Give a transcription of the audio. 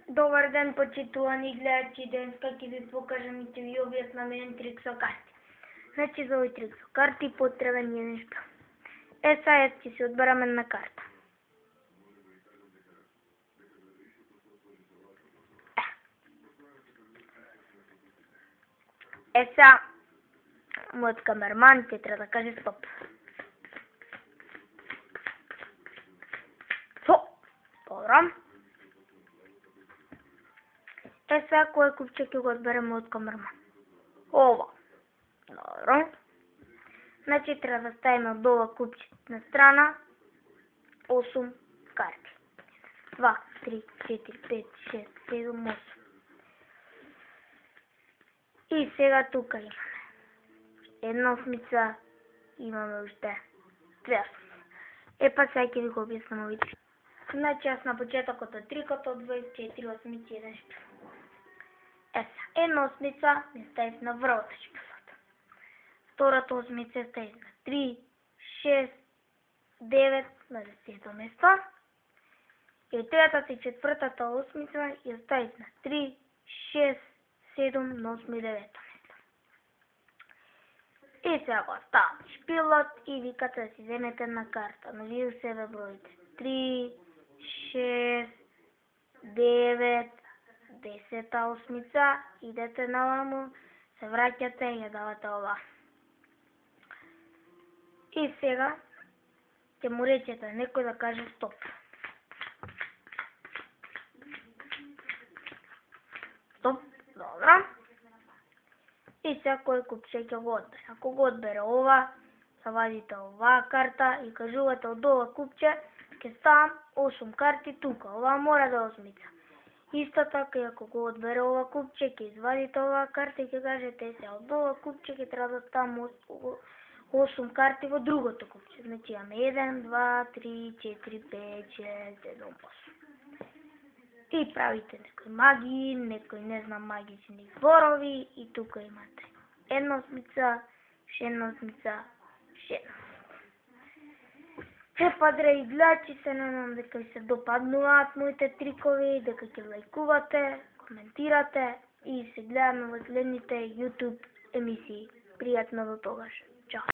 Добър ден, почитувани гледачи. Денска ќе ви покажам и ќе ви објаснам еден трик со карти. Значи за овој трик со карти потреба ни е нешто. Сега ќе си одберам една карта. Сега мојот камерман ќе треба да каже стоп. Добро. Сега кој купче ќе го одберем од камерман? Ова. Добро. Значи треба да ставиме од ова купче на страна 8 карти. 2, 3, 4, 5, 6, 7, 8. И сега тука имаме една осмица, имаме уште две осмици. Па сега ќе ви го објаснам овие. Значи јас на почетокот од трикот од 24 осмици еден шпил. Една осмица ми ставив на врвата шпилата. Втората осмица ставив на 3, 6, 9 на 10 место. И третата и четвртата осмица ја ставив на 3, 6, 7 на 8 и 9 место. И сега го ставам шпилот и викате да си земете една карта. Но вие у себе броите 3, 6, 9, 10 осмица, идете наваму, се враќате и ја давате ова. И сега ќе му речете некој да каже стоп. Стоп, добро. И сега кој купче ќе го одбере. Ако го одбере ова, завадите оваа карта и кажувате од ова купче ќе ставам 8 карти тука. Ова мора да е осмица. Исто така, ако го одбере ова купче, ќе извадите оваа карта и ќе кажете сега од ова купче ќе треба да ставам 8 карти во другото купче. Значи имаме 1, 2, 3, 4, 5, 6, 7, 8. И правите некои магии, некои не знам магични зборови и тука имате една осмица, една осмица, една. Па, драги гледачи, се надам дека ви се допаднуваат моите трикови, дека ќе лајкувате, коментирате и се гледаме во следните YouTube емисии. Пријатно до тогаш.